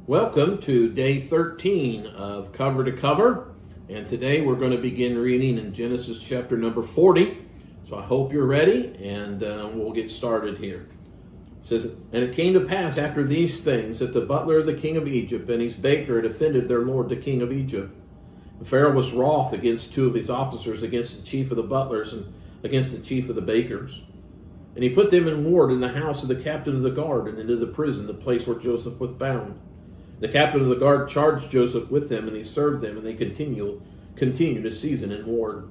Welcome to day 13 of Cover to Cover, and today we're going to begin reading in Genesis chapter number 40. So I hope you're ready, and we'll get started here. It says, "And it came to pass after these things that the butler of the king of Egypt and his baker had offended their lord the king of Egypt. And Pharaoh was wroth against two of his officers, against the chief of the butlers and against the chief of the bakers. And he put them in ward in the house of the captain of the guard and into the prison, the place where Joseph was bound. The captain of the guard charged Joseph with them, and he served them, and they continued a season in ward.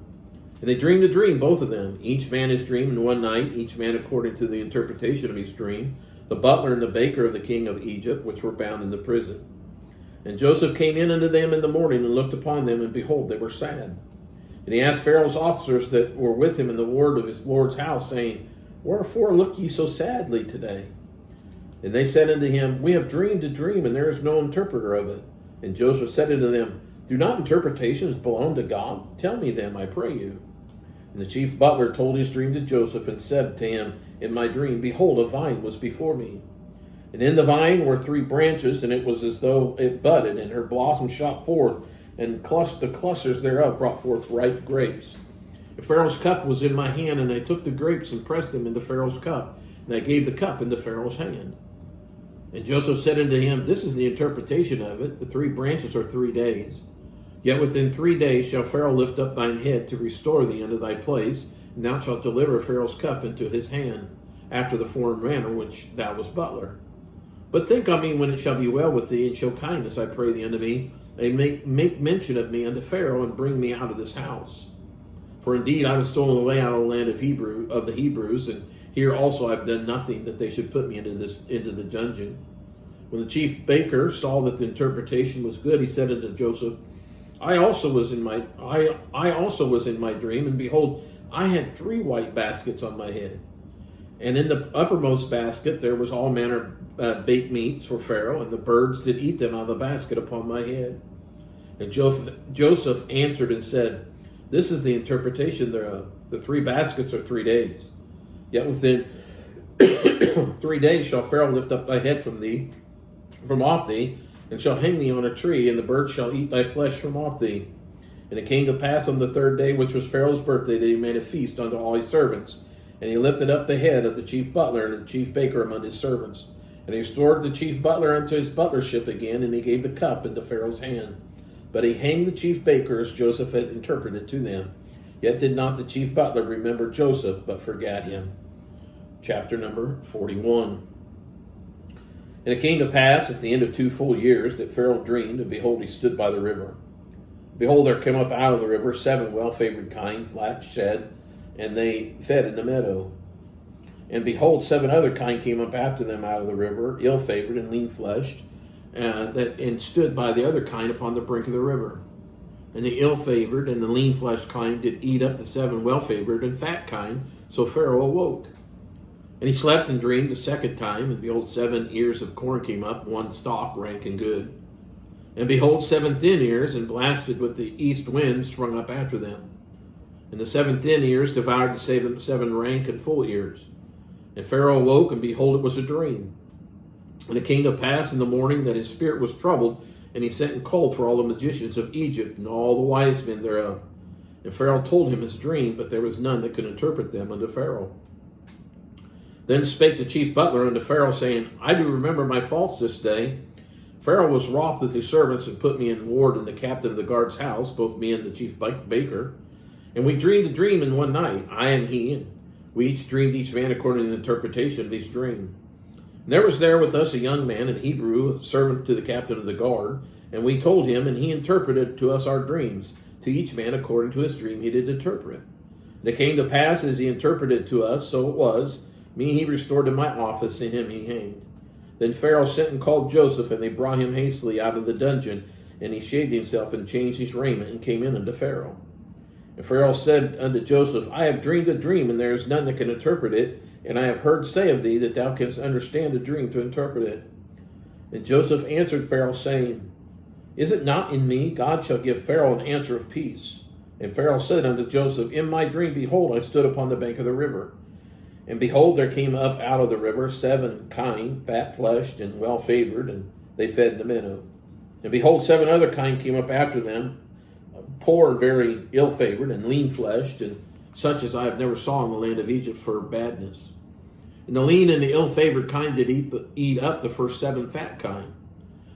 And they dreamed a dream, both of them, each man his dream in one night, each man according to the interpretation of his dream, the butler and the baker of the king of Egypt, which were bound in the prison. And Joseph came in unto them in the morning, and looked upon them, and behold, they were sad. And he asked Pharaoh's officers that were with him in the ward of his lord's house, saying, Wherefore look ye so sadly today? And they said unto him, We have dreamed a dream, and there is no interpreter of it. And Joseph said unto them, Do not interpretations belong to God? Tell me them, I pray you. And the chief butler told his dream to Joseph, and said to him in my dream, Behold, a vine was before me. And in the vine were 3 branches, and it was as though it budded, and her blossoms shot forth, and the clusters thereof brought forth ripe grapes. And Pharaoh's cup was in my hand, and I took the grapes and pressed them into Pharaoh's cup, and I gave the cup into Pharaoh's hand. And Joseph said unto him, This is the interpretation of it. The 3 branches are 3 days. Yet within 3 days shall Pharaoh lift up thine head to restore thee unto thy place, and thou shalt deliver Pharaoh's cup into his hand, after the former manner which thou wast butler. But think on me when it shall be well with thee, and show kindness, I pray thee, unto me, and make mention of me unto Pharaoh, and bring me out of this house. For indeed I was stolen away out of the land of the Hebrews, and here also I've done nothing that they should put me into the dungeon. When the chief baker saw that the interpretation was good, he said unto Joseph, I also was in my dream, and behold, I had 3 white baskets on my head. And in the uppermost basket there was all manner baked meats for Pharaoh, and the birds did eat them out of the basket upon my head. And Joseph answered and said, This is the interpretation thereof. The 3 baskets are 3 days. Yet within 3 days shall Pharaoh lift up thy head from off thee, and shall hang thee on a tree, and the birds shall eat thy flesh from off thee. And it came to pass on the 3rd day, which was Pharaoh's birthday, that he made a feast unto all his servants. And he lifted up the head of the chief butler and the chief baker among his servants. And he restored the chief butler unto his butlership again, and he gave the cup into Pharaoh's hand. But he hanged the chief baker as Joseph had interpreted to them. Yet did not the chief butler remember Joseph, but forgat him. Chapter number 41. And it came to pass at the end of 2 full years that Pharaoh dreamed, and behold, he stood by the river. Behold, there came up out of the river 7 well-favored kine, flat shed, and they fed in the meadow. And behold, 7 other kine came up after them out of the river, ill-favored and lean-fleshed, and stood by the other kine upon the brink of the river. And the ill-favored and the lean-fleshed kine did eat up the 7 well-favored and fat kine, so Pharaoh awoke. And he slept and dreamed a 2nd time, and behold, 7 ears of corn came up, 1 stalk, rank and good. And behold, 7 thin ears, and blasted with the east wind, sprung up after them. And the 7 thin ears devoured the 7 rank and full ears. And Pharaoh awoke, and behold, it was a dream. And it came to pass in the morning that his spirit was troubled, and he sent and called for all the magicians of Egypt, and all the wise men thereof. And Pharaoh told him his dream, but there was none that could interpret them unto Pharaoh. Then spake the chief butler unto Pharaoh, saying, I do remember my faults this day. Pharaoh was wroth with his servants, and put me in ward in the captain of the guard's house, both me and the chief baker. And we dreamed a dream in one night, I and he, and we each dreamed each man according to the interpretation of his dream. And there was there with us a young man in Hebrew, a servant to the captain of the guard, and we told him, and he interpreted to us our dreams, to each man according to his dream he did interpret. And it came to pass as he interpreted to us, so it was. Me he restored to my office, and him he hanged. Then Pharaoh sent and called Joseph, and they brought him hastily out of the dungeon, and he shaved himself and changed his raiment, and came in unto Pharaoh. And Pharaoh said unto Joseph, I have dreamed a dream, and there is none that can interpret it, and I have heard say of thee that thou canst understand a dream to interpret it. And Joseph answered Pharaoh, saying, Is it not in me? God shall give Pharaoh an answer of peace. And Pharaoh said unto Joseph, In my dream, behold, I stood upon the bank of the river. And behold, there came up out of the river 7 kine, fat-fleshed and well-favored, and they fed in the meadow. And behold, 7 other kine came up after them, poor and very ill-favored, and lean-fleshed, and such as I have never saw in the land of Egypt for badness. And the lean and the ill-favored kine did eat up the first 7 fat kine.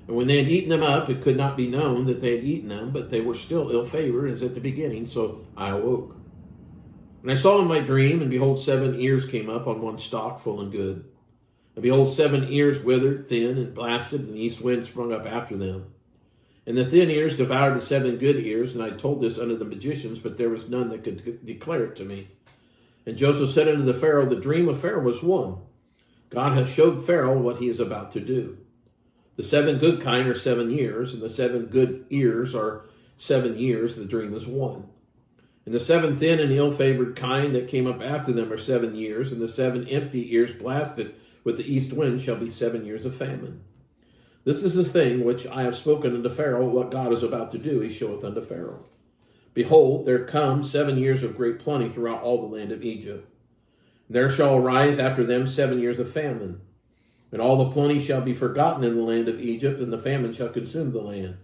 And when they had eaten them up, it could not be known that they had eaten them, but they were still ill-favored as at the beginning, so I awoke. And I saw in my dream, and behold, 7 ears came up on one stalk, full and good. And behold, 7 ears withered, thin, and blasted, and the east wind sprung up after them. And the thin ears devoured the 7 good ears, and I told this unto the magicians, but there was none that could declare it to me. And Joseph said unto the Pharaoh, the dream of Pharaoh was one. God hath showed Pharaoh what he is about to do. The 7 good kine are 7 years, and the 7 good ears are 7 years. The dream is one. And the 7 thin and ill-favored kine that came up after them are 7 years, and the 7 empty ears blasted with the east wind shall be 7 years of famine. This is the thing which I have spoken unto Pharaoh, what God is about to do, he showeth unto Pharaoh. Behold, there come 7 years of great plenty throughout all the land of Egypt. There shall arise after them 7 years of famine. And all the plenty shall be forgotten in the land of Egypt, and the famine shall consume the land.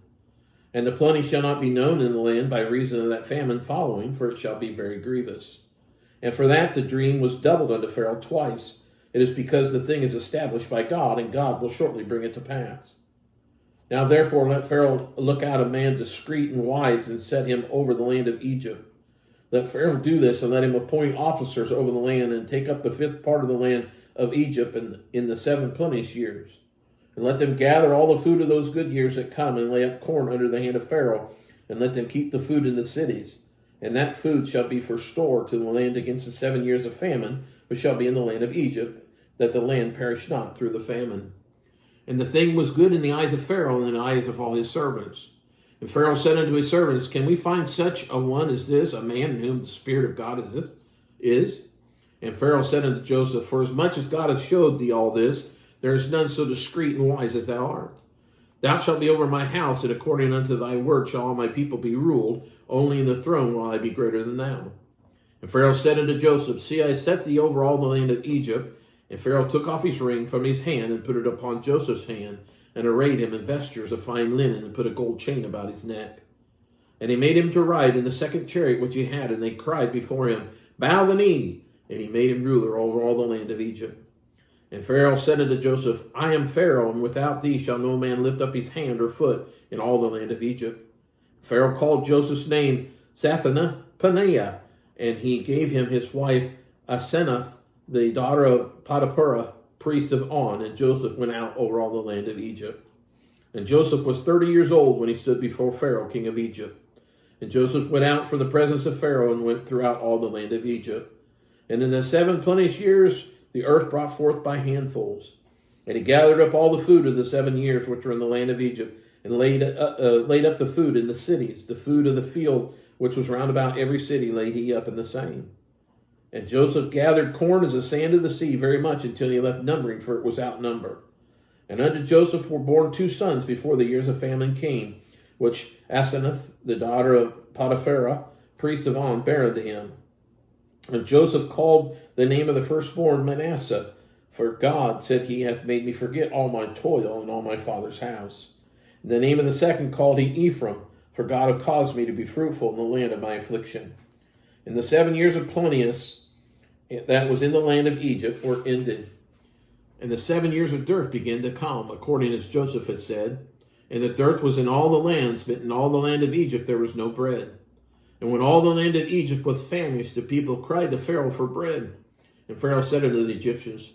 And the plenty shall not be known in the land by reason of that famine following, for it shall be very grievous. And for that the dream was doubled unto Pharaoh twice. It is because the thing is established by God, and God will shortly bring it to pass. Now therefore let Pharaoh look out a man discreet and wise, and set him over the land of Egypt. Let Pharaoh do this, and let him appoint officers over the land, and take up the 5th part of the land of Egypt in the 7 plenteous years. And let them gather all the food of those good years that come, and lay up corn under the hand of Pharaoh, and let them keep the food in the cities. And that food shall be for store to the land against the 7 years of famine, which shall be in the land of Egypt, that the land perish not through the famine. And the thing was good in the eyes of Pharaoh and in the eyes of all his servants. And Pharaoh said unto his servants, can we find such a one as this, a man in whom the Spirit of God is? And Pharaoh said unto Joseph, for as much as God hath showed thee all this, there is none so discreet and wise as thou art. Thou shalt be over my house, and according unto thy word shall all my people be ruled. Only in the throne will I be greater than thou. And Pharaoh said unto Joseph, see, I set thee over all the land of Egypt. And Pharaoh took off his ring from his hand, and put it upon Joseph's hand, and arrayed him in vestures of fine linen, and put a gold chain about his neck. And he made him to ride in the 2nd chariot which he had, and they cried before him, bow the knee. And he made him ruler over all the land of Egypt. And Pharaoh said unto Joseph, I am Pharaoh, and without thee shall no man lift up his hand or foot in all the land of Egypt. Pharaoh called Joseph's name Zaphenath-Paneah, and he gave him his wife Asenath, the daughter of Potiphera, priest of On, and Joseph went out over all the land of Egypt. And Joseph was 30 years old when he stood before Pharaoh, king of Egypt. And Joseph went out from the presence of Pharaoh, and went throughout all the land of Egypt. And in the 7 plenteous years, the earth brought forth by handfuls. And he gathered up all the food of the 7 years which were in the land of Egypt, and laid up the food in the cities. The food of the field which was round about every city laid he up in the same. And Joseph gathered corn as the sand of the sea very much, until he left numbering, for it was outnumbered. And unto Joseph were born 2 sons before the years of famine came, which Asenath, the daughter of Potiphera, priest of On, bare unto him. And Joseph called the name of the firstborn Manasseh, for God, said he, hath made me forget all my toil and all my father's house. And the name of the second called he Ephraim, for God hath caused me to be fruitful in the land of my affliction. And the 7 years of plenteous that was in the land of Egypt were ended. And the 7 years of dearth began to come, according as Joseph had said. And the dearth was in all the lands, but in all the land of Egypt there was no bread. And when all the land of Egypt was famished, the people cried to Pharaoh for bread. And Pharaoh said unto the Egyptians,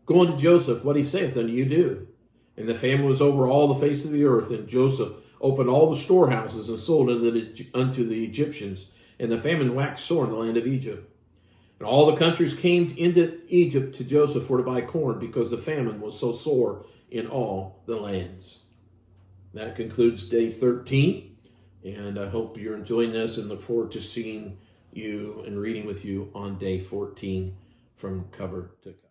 go unto Joseph, what he saith unto you do. And the famine was over all the face of the earth, and Joseph opened all the storehouses and sold unto the Egyptians. And the famine waxed sore in the land of Egypt. And all the countries came into Egypt to Joseph for to buy corn, because the famine was so sore in all the lands. That concludes day 13. And I hope you're enjoying this, and look forward to seeing you and reading with you on day 14 from cover to cover.